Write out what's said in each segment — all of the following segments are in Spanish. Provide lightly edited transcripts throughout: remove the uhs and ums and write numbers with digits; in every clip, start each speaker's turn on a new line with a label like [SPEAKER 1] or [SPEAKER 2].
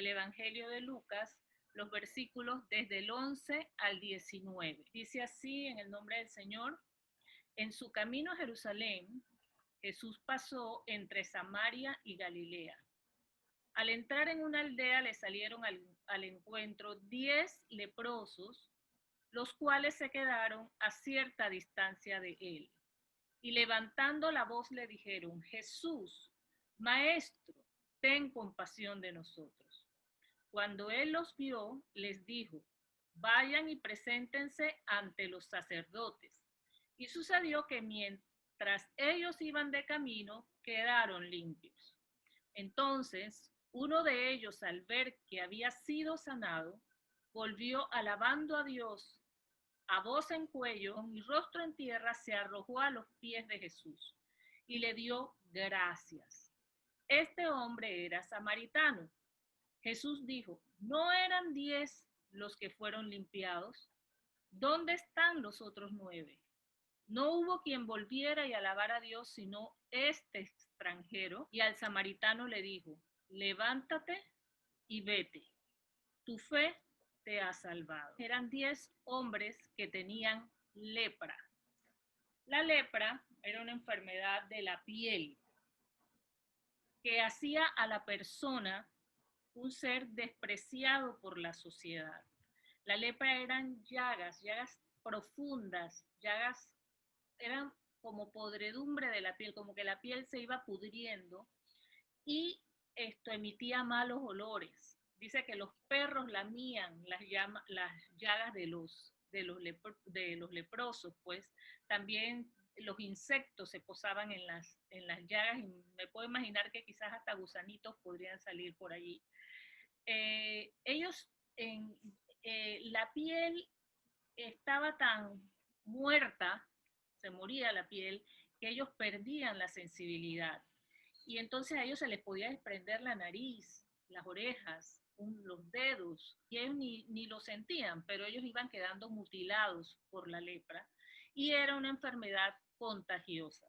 [SPEAKER 1] el Evangelio de Lucas, los versículos desde el 11 al 19. Dice así en el nombre del Señor: en su camino a Jerusalén, Jesús pasó entre Samaria y Galilea. Al entrar en una aldea le salieron al encuentro 10 leprosos, los cuales se quedaron a cierta distancia de él. Y levantando la voz le dijeron: Jesús, Maestro, ten compasión de nosotros. Cuando él los vio, les dijo: vayan y preséntense ante los sacerdotes. Y sucedió que mientras ellos iban de camino, quedaron limpios. Entonces, uno de ellos, al ver que había sido sanado, volvió alabando a Dios a voz en cuello, con el rostro en tierra, se arrojó a los pies de Jesús y le dio gracias. Este hombre era samaritano. Jesús dijo: ¿no eran 10 los que fueron limpiados? ¿Dónde están los otros 9? No hubo quien volviera y alabara a Dios sino este extranjero. Y al samaritano le dijo: levántate y vete, tu fe te ha salvado. Eran 10 hombres que tenían lepra. La lepra era una enfermedad de la piel que hacía a la persona un ser despreciado por la sociedad. La lepra eran llagas profundas, eran como podredumbre de la piel, como que la piel se iba pudriendo y esto emitía malos olores. Dice que los perros lamían las llagas de los leprosos, pues también los insectos se posaban en las llagas y me puedo imaginar que quizás hasta gusanitos podrían salir por allí. La piel estaba tan muerta, se moría la piel, que ellos perdían la sensibilidad. Y entonces a ellos se les podía desprender la nariz, las orejas, los dedos, y ellos ni lo sentían, pero ellos iban quedando mutilados por la lepra, y era una enfermedad contagiosa.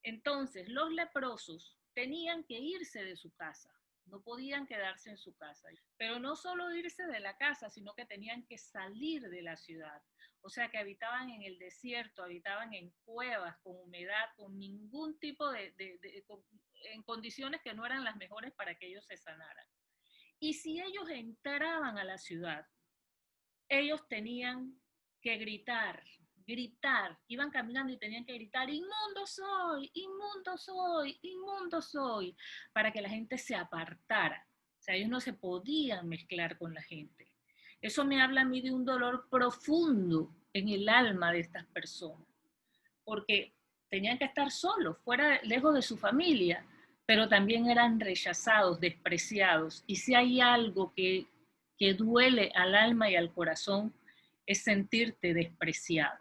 [SPEAKER 1] Entonces los leprosos tenían que irse de su casa, no podían quedarse en su casa, pero no solo irse de la casa, sino que tenían que salir de la ciudad. O sea que habitaban en el desierto, habitaban en cuevas, con humedad, con ningún tipo en condiciones que no eran las mejores para que ellos se sanaran. Y si ellos entraban a la ciudad, ellos tenían que gritar, iban caminando y tenían que gritar: inmundo soy, inmundo soy, inmundo soy, para que la gente se apartara. O sea, ellos no se podían mezclar con la gente. Eso me habla a mí de un dolor profundo en el alma de estas personas, porque tenían que estar solos, lejos de su familia, pero también eran rechazados, despreciados. Y si hay algo que duele al alma y al corazón, es sentirte despreciado.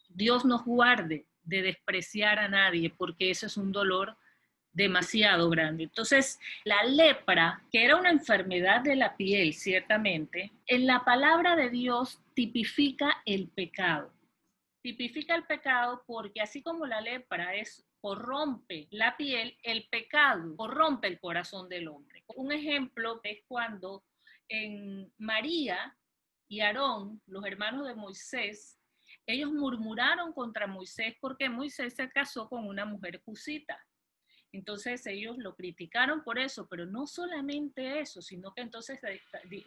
[SPEAKER 1] Dios nos guarde de despreciar a nadie, porque eso es un dolor demasiado grande. Entonces, la lepra, que era una enfermedad de la piel, ciertamente, en la palabra de Dios tipifica el pecado. Tipifica el pecado porque así como la lepra corrompe la piel, el pecado corrompe el corazón del hombre. Un ejemplo es cuando en María y Aarón, los hermanos de Moisés, ellos murmuraron contra Moisés porque Moisés se casó con una mujer cusita. Entonces ellos lo criticaron por eso, pero no solamente eso, sino que entonces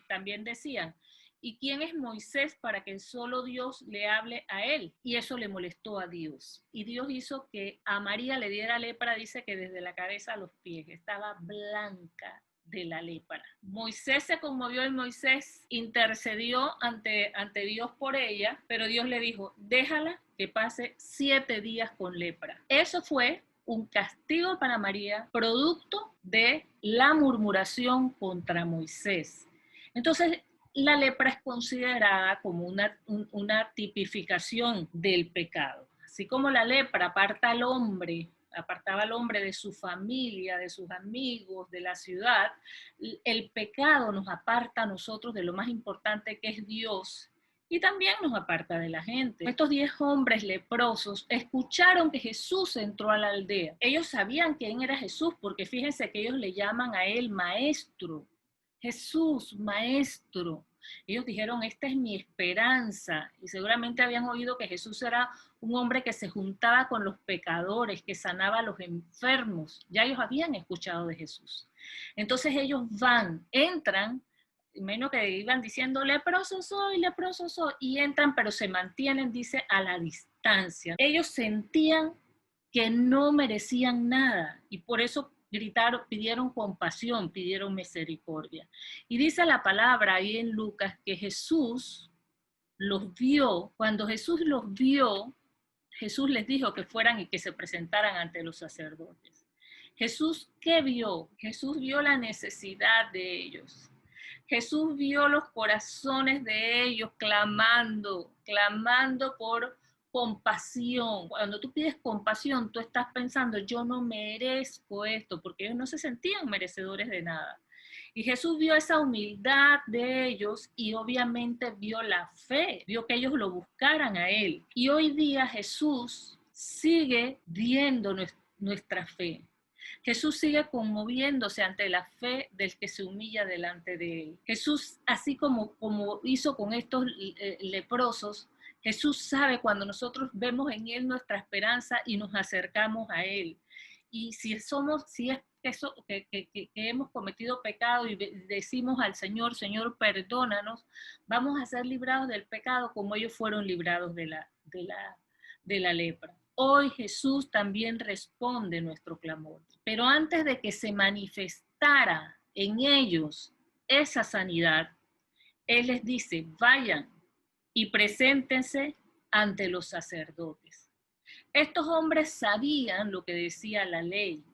[SPEAKER 1] también decían: ¿y quién es Moisés para que solo Dios le hable a él? Y eso le molestó a Dios. Y Dios hizo que a María le diera lepra, dice que desde la cabeza a los pies, estaba blanca de la lepra. Moisés se conmovió y Moisés intercedió ante Dios por ella, pero Dios le dijo: déjala que pase 7 días con lepra. Eso fue un castigo para María, producto de la murmuración contra Moisés. Entonces, la lepra es considerada como una tipificación del pecado. Así como la lepra apartaba al hombre de su familia, de sus amigos, de la ciudad, el pecado nos aparta a nosotros de lo más importante que es Dios, y también nos aparta de la gente. Estos 10 hombres leprosos escucharon que Jesús entró a la aldea. Ellos sabían quién era Jesús, porque fíjense que ellos le llaman a él maestro. Jesús, maestro. Ellos dijeron, esta es mi esperanza. Y seguramente habían oído que Jesús era un hombre que se juntaba con los pecadores, que sanaba a los enfermos. Ya ellos habían escuchado de Jesús. Entonces ellos van, entran, menos que iban diciendo, leproso soy, y entran, pero se mantienen, dice, a la distancia. Ellos sentían que no merecían nada y por eso gritaron, pidieron compasión, pidieron misericordia. Y dice la palabra ahí en Lucas que Jesús los vio. Cuando Jesús los vio, Jesús les dijo que fueran y que se presentaran ante los sacerdotes. Jesús, ¿qué vio? Jesús vio la necesidad de ellos. Jesús vio los corazones de ellos clamando por compasión. Cuando tú pides compasión, tú estás pensando, yo no merezco esto, porque ellos no se sentían merecedores de nada. Y Jesús vio esa humildad de ellos y obviamente vio la fe, vio que ellos lo buscaran a Él. Y hoy día Jesús sigue viendo nuestra fe. Jesús sigue conmoviéndose ante la fe del que se humilla delante de Él. Jesús, así como hizo con estos leprosos, Jesús sabe cuando nosotros vemos en Él nuestra esperanza y nos acercamos a Él. Y si es eso, que hemos cometido pecado y decimos al Señor, Señor, perdónanos, vamos a ser librados del pecado como ellos fueron librados de la lepra. Hoy Jesús también responde nuestro clamor. Pero antes de que se manifestara en ellos esa sanidad, Él les dice, vayan y preséntense ante los sacerdotes. Estos hombres sabían lo que decía la ley,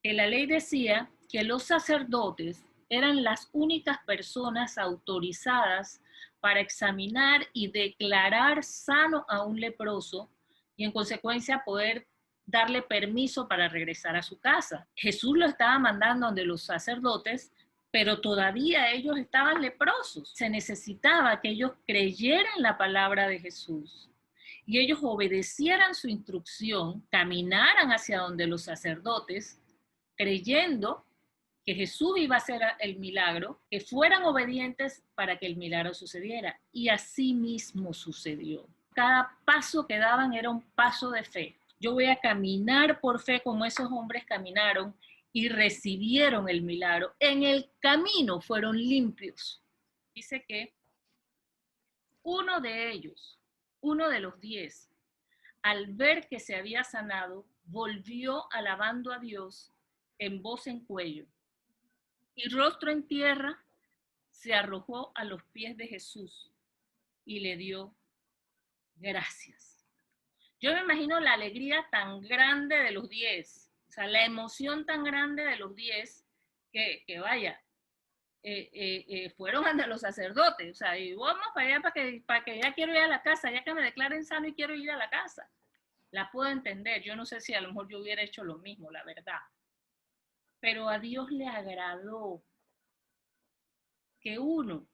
[SPEAKER 1] que la ley decía que los sacerdotes eran las únicas personas autorizadas para examinar y declarar sano a un leproso y en consecuencia poder darle permiso para regresar a su casa. Jesús lo estaba mandando donde los sacerdotes, pero todavía ellos estaban leprosos. Se necesitaba que ellos creyeran la palabra de Jesús y ellos obedecieran su instrucción, caminaran hacia donde los sacerdotes, creyendo que Jesús iba a hacer el milagro, que fueran obedientes para que el milagro sucediera. Y así mismo sucedió. Cada paso que daban era un paso de fe. Yo voy a caminar por fe como esos hombres caminaron y recibieron el milagro. En el camino fueron limpios. Dice que uno de ellos, uno de los 10, al ver que se había sanado, volvió alabando a Dios en voz en cuello y rostro en tierra, se arrojó a los pies de Jesús y le dio gracias. Yo me imagino la alegría tan grande de los 10, o sea, la emoción tan grande de los 10 que vaya, fueron ante los sacerdotes, o sea, y vamos para allá para que ya quiero ir a la casa, ya que me declaren sano y quiero ir a la casa. La puedo entender, yo no sé si a lo mejor yo hubiera hecho lo mismo, la verdad. Pero a Dios le agradó que uno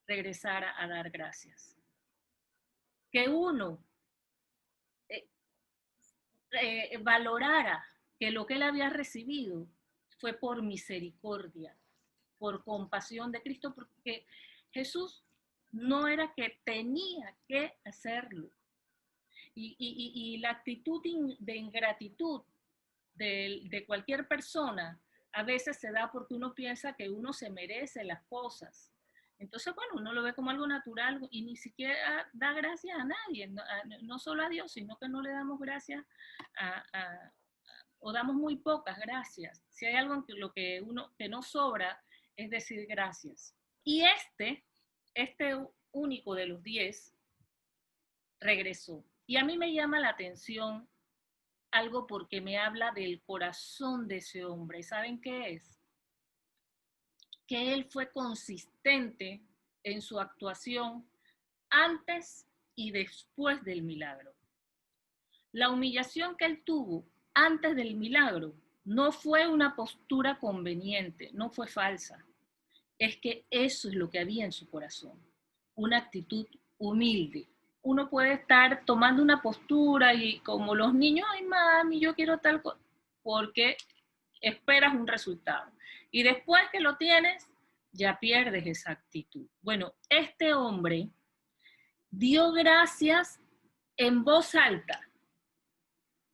[SPEAKER 1] regresara a dar gracias. Que uno valorara que lo que él había recibido fue por misericordia, por compasión de Cristo, porque Jesús no era que tenía que hacerlo. Y la actitud de ingratitud de cualquier persona a veces se da porque uno piensa que uno se merece las cosas. Entonces, bueno, uno lo ve como algo natural y ni siquiera da gracias a nadie, no solo a Dios, sino que no le damos gracias o damos muy pocas gracias. Si hay algo en lo que no sobra, es decir gracias. Y este único de los 10 regresó. Y a mí me llama la atención algo porque me habla del corazón de ese hombre. ¿Saben qué es? Que él fue consistente en su actuación antes y después del milagro. La humillación que él tuvo antes del milagro no fue una postura conveniente, no fue falsa. Es que eso es lo que había en su corazón, una actitud humilde. Uno puede estar tomando una postura y como los niños, ay mami, yo quiero tal cosa, porque esperas un resultado. Y después que lo tienes, ya pierdes esa actitud. Bueno, este hombre dio gracias en voz alta,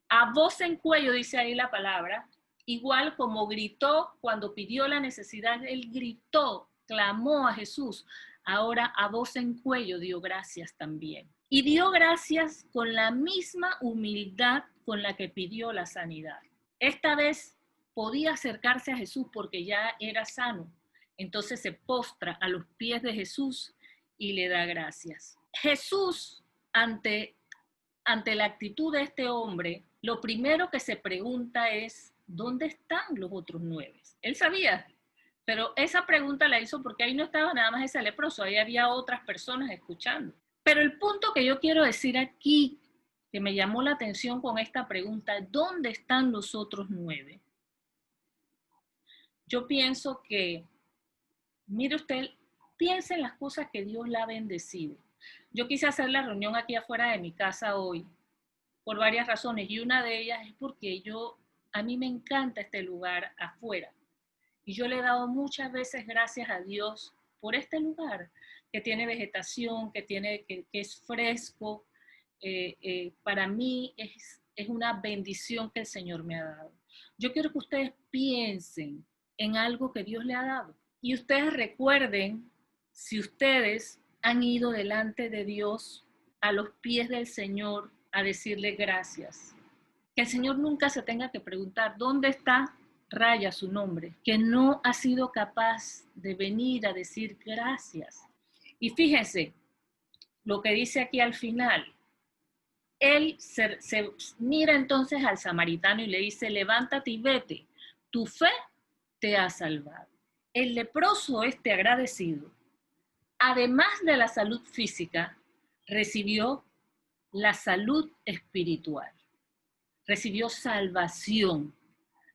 [SPEAKER 1] a voz en cuello, dice ahí la palabra, igual como gritó cuando pidió la necesidad, él gritó, clamó a Jesús. Ahora a voz en cuello dio gracias también. Y dio gracias con la misma humildad con la que pidió la sanidad. Esta vez podía acercarse a Jesús porque ya era sano. Entonces se postra a los pies de Jesús y le da gracias. Jesús, ante la actitud de este hombre, lo primero que se pregunta es, ¿dónde están los otros 9? Él sabía, pero esa pregunta la hizo porque ahí no estaba nada más ese leproso, ahí había otras personas escuchando. Pero el punto que yo quiero decir aquí, que me llamó la atención con esta pregunta, ¿dónde están los otros 9? Yo pienso que, mire usted, piensa en las cosas que Dios le ha bendecido. Yo quise hacer la reunión aquí afuera de mi casa hoy por varias razones y una de ellas es porque a mí me encanta este lugar afuera y yo le he dado muchas veces gracias a Dios por este lugar que tiene vegetación, que es fresco. Para mí es una bendición que el Señor me ha dado. Yo quiero que ustedes piensen en algo que Dios le ha dado y ustedes recuerden si ustedes han ido delante de Dios a los pies del Señor a decirle gracias. Que el Señor nunca se tenga que preguntar dónde está Raya, su nombre, que no ha sido capaz de venir a decir gracias. Y fíjense lo que dice aquí al final. Él se mira entonces al samaritano y le dice, levántate y vete, tu fe te ha salvado. El leproso agradecido, además de la salud física, recibió la salud espiritual, recibió salvación,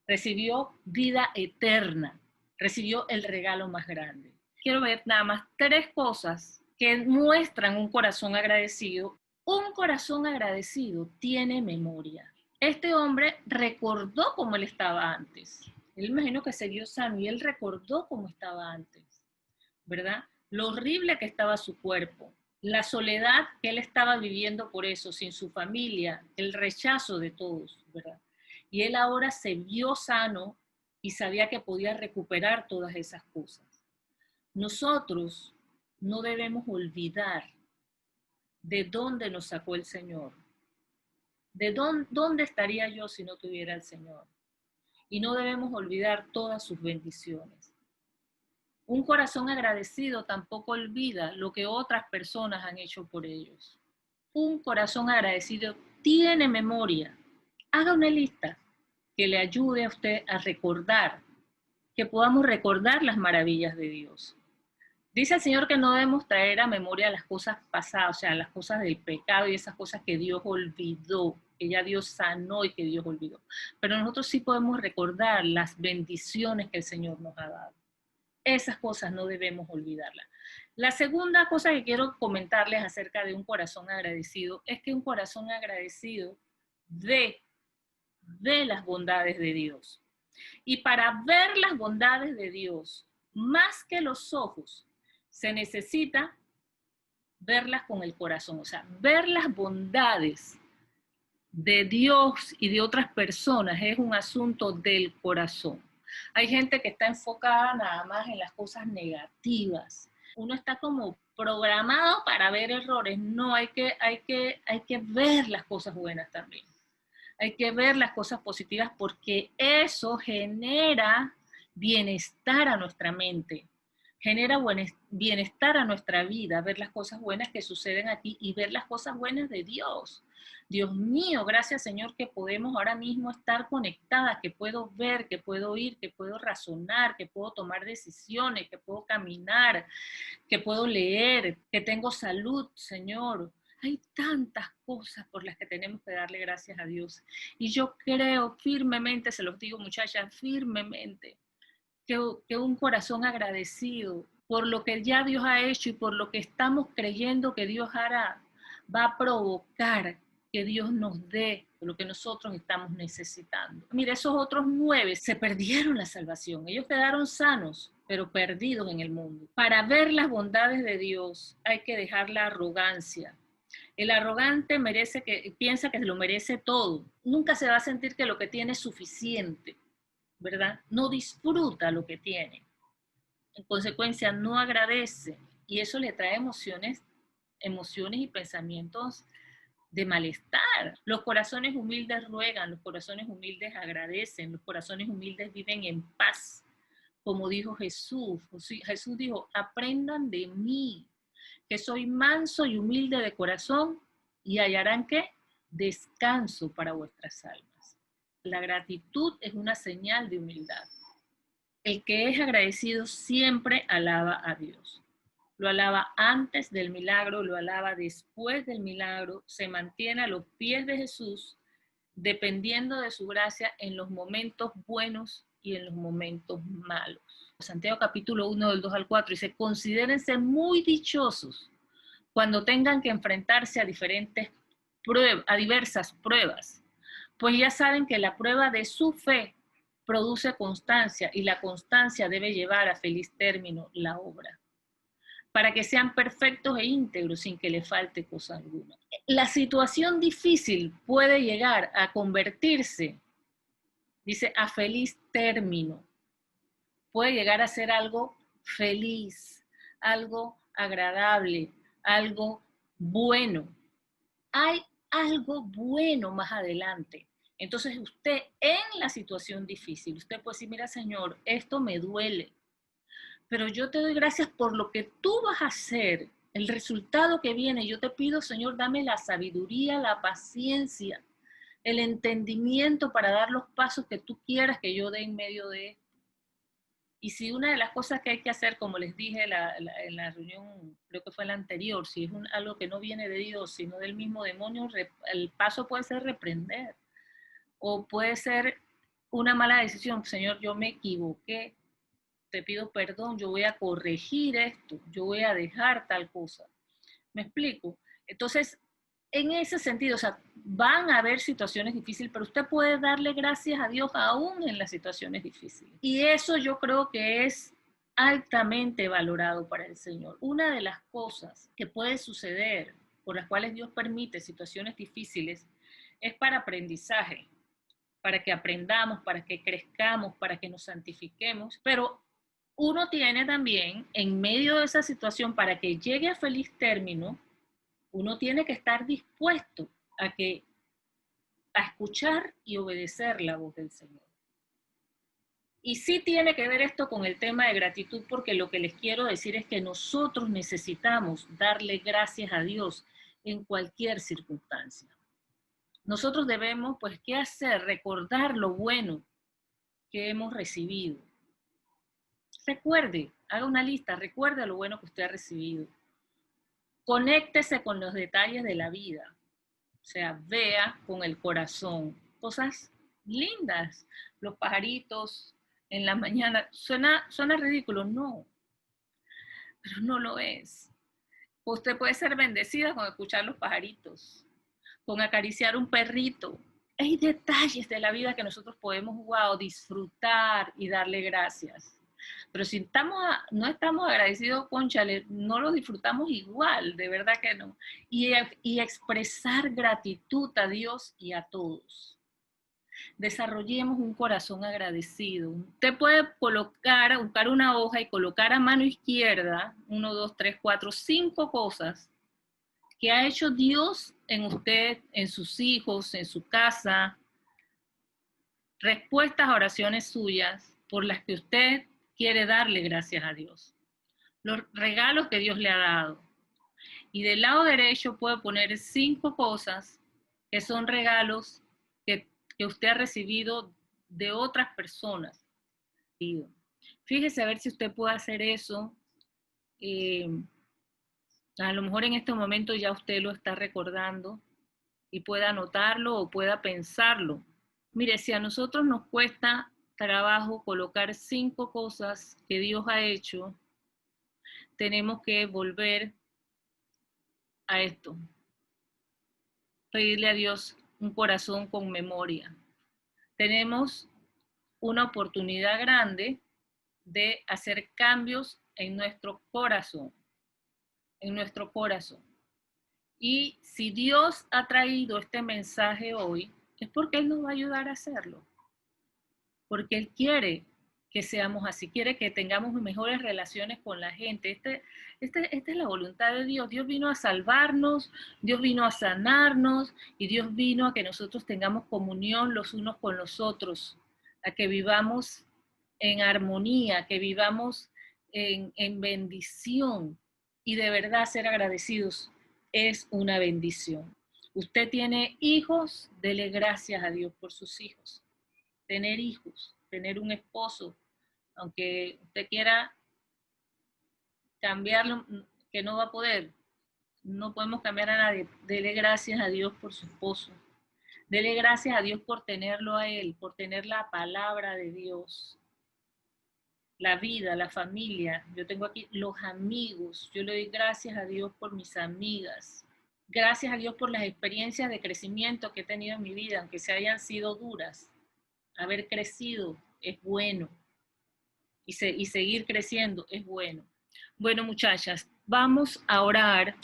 [SPEAKER 1] recibió vida eterna, recibió el regalo más grande. Quiero ver nada más 3 cosas que muestran un corazón agradecido. Un corazón agradecido tiene memoria. Este hombre recordó cómo él estaba antes. Él imagino que se vio sano y él recordó cómo estaba antes, ¿verdad? Lo horrible que estaba su cuerpo, la soledad que él estaba viviendo por eso, sin su familia, el rechazo de todos, ¿verdad? Y él ahora se vio sano y sabía que podía recuperar todas esas cosas. Nosotros no debemos olvidar de dónde nos sacó el Señor. ¿De dónde estaría yo si no tuviera el Señor? Y no debemos olvidar todas sus bendiciones. Un corazón agradecido tampoco olvida lo que otras personas han hecho por ellos. Un corazón agradecido tiene memoria. Haga una lista que le ayude a usted a recordar, que podamos recordar las maravillas de Dios. Dice el Señor que no debemos traer a memoria las cosas pasadas, o sea, las cosas del pecado y esas cosas que Dios olvidó, que ya Dios sanó y que Dios olvidó. Pero nosotros sí podemos recordar las bendiciones que el Señor nos ha dado. Esas cosas no debemos olvidarlas. La segunda cosa que quiero comentarles acerca de un corazón agradecido es que un corazón agradecido ve las bondades de Dios. Y para ver las bondades de Dios, más que los ojos, se necesita verlas con el corazón, o sea, ver las bondades de Dios y de otras personas es un asunto del corazón. Hay gente que está enfocada nada más en las cosas negativas. Uno está como programado para ver errores. No, hay que ver las cosas buenas también. Hay que ver las cosas positivas porque eso genera bienestar a nuestra mente, genera bienestar a nuestra vida, ver las cosas buenas que suceden aquí y ver las cosas buenas de Dios. Dios mío, gracias Señor que podemos ahora mismo estar conectadas, que puedo ver, que puedo oír, que puedo razonar, que puedo tomar decisiones, que puedo caminar, que puedo leer, que tengo salud, Señor. Hay tantas cosas por las que tenemos que darle gracias a Dios. Y yo creo firmemente, se los digo muchachas, firmemente, que un corazón agradecido por lo que ya Dios ha hecho y por lo que estamos creyendo que Dios hará, va a provocar que Dios nos dé lo que nosotros estamos necesitando. Mire, esos otros 9 se perdieron la salvación, ellos quedaron sanos, pero perdidos en el mundo. Para ver las bondades de Dios hay que dejar la arrogancia. El arrogante piensa que lo merece todo. Nunca se va a sentir que lo que tiene es suficiente, ¿verdad? No disfruta lo que tiene. En consecuencia, no agradece. Y eso le trae emociones y pensamientos de malestar. Los corazones humildes ruegan, los corazones humildes agradecen, los corazones humildes viven en paz. Como dijo Jesús, Jesús dijo, aprendan de mí, que soy manso y humilde de corazón, y hallarán que descanso para vuestras almas. La gratitud es una señal de humildad. El que es agradecido siempre alaba a Dios. Lo alaba antes del milagro, lo alaba después del milagro, se mantiene a los pies de Jesús, dependiendo de su gracia en los momentos buenos y en los momentos malos. Santiago capítulo 1 del 2 al 4 dice, considérense muy dichosos cuando tengan que enfrentarse a diversas pruebas, pues ya saben que la prueba de su fe produce constancia y la constancia debe llevar a feliz término la obra, para que sean perfectos e íntegros sin que les falte cosa alguna. La situación difícil puede llegar a convertirse, dice, a feliz término. Puede llegar a ser algo feliz, algo agradable, algo bueno. Hay algo bueno más adelante. Entonces usted en la situación difícil, usted puede decir, mira Señor, esto me duele, pero yo te doy gracias por lo que tú vas a hacer, el resultado que viene. Yo te pido, Señor, dame la sabiduría, la paciencia, el entendimiento para dar los pasos que tú quieras que yo dé en medio de esto. Y si una de las cosas que hay que hacer, como les dije en la reunión, creo que fue la anterior, si es algo que no viene de Dios, sino del mismo demonio, el paso puede ser reprender. O puede ser una mala decisión. Señor, yo me equivoqué, te pido perdón, yo voy a corregir esto, yo voy a dejar tal cosa. ¿Me explico? Entonces, en ese sentido, o sea, van a haber situaciones difíciles, pero usted puede darle gracias a Dios aún en las situaciones difíciles. Y eso yo creo que es altamente valorado para el Señor. Una de las cosas que puede suceder, por las cuales Dios permite situaciones difíciles, es para aprendizaje, para que aprendamos, para que crezcamos, para que nos santifiquemos, pero uno tiene también, en medio de esa situación, para que llegue a feliz término, uno tiene que estar dispuesto a escuchar y obedecer la voz del Señor. Y sí tiene que ver esto con el tema de gratitud, porque lo que les quiero decir es que nosotros necesitamos darle gracias a Dios en cualquier circunstancia. Nosotros debemos, pues, ¿qué hacer? Recordar lo bueno que hemos recibido. Recuerde, haga una lista, recuerde lo bueno que usted ha recibido. Conéctese con los detalles de la vida. O sea, vea con el corazón cosas lindas. Los pajaritos en la mañana. Suena ridículo, no, pero no lo es. Usted puede ser bendecida con escuchar los pajaritos, con acariciar un perrito. Hay detalles de la vida que nosotros podemos, wow, disfrutar y darle gracias. Pero si no estamos agradecidos, cónchale, no lo disfrutamos igual, de verdad que no. Y expresar gratitud a Dios y a todos. Desarrollemos un corazón agradecido. Usted puede buscar una hoja y colocar a mano izquierda 1, 2, 3, 4, 5 cosas que ha hecho Dios en usted, en sus hijos, en su casa. Respuestas a oraciones suyas por las que usted quiere darle gracias a Dios. Los regalos que Dios le ha dado. Y del lado derecho puede poner 5 cosas que son regalos que usted ha recibido de otras personas. Fíjese a ver si usted puede hacer eso. A lo mejor en este momento ya usted lo está recordando y pueda anotarlo o pueda pensarlo. Mire, si a nosotros nos cuesta trabajo colocar 5 cosas que Dios ha hecho, tenemos que volver a esto. Pedirle a Dios un corazón con memoria. Tenemos una oportunidad grande de hacer cambios en nuestro corazón, en nuestro corazón. Y si Dios ha traído este mensaje hoy, es porque Él nos va a ayudar a hacerlo. Porque Él quiere que seamos así, quiere que tengamos mejores relaciones con la gente. Esta es la voluntad de Dios. Dios vino a salvarnos, Dios vino a sanarnos y Dios vino a que nosotros tengamos comunión los unos con los otros, a que vivamos en armonía, que vivamos en bendición y de verdad ser agradecidos es una bendición. Usted tiene hijos, dele gracias a Dios por sus hijos. Tener hijos, tener un esposo, aunque usted quiera cambiarlo, que no va a poder, no podemos cambiar a nadie. Dele gracias a Dios por su esposo. Dele gracias a Dios por tenerlo a él, por tener la palabra de Dios. La vida, la familia. Yo tengo aquí los amigos. Yo le doy gracias a Dios por mis amigas. Gracias a Dios por las experiencias de crecimiento que he tenido en mi vida, aunque se hayan sido duras. Haber crecido es bueno. Y seguir creciendo es bueno. Bueno, muchachas, vamos a orar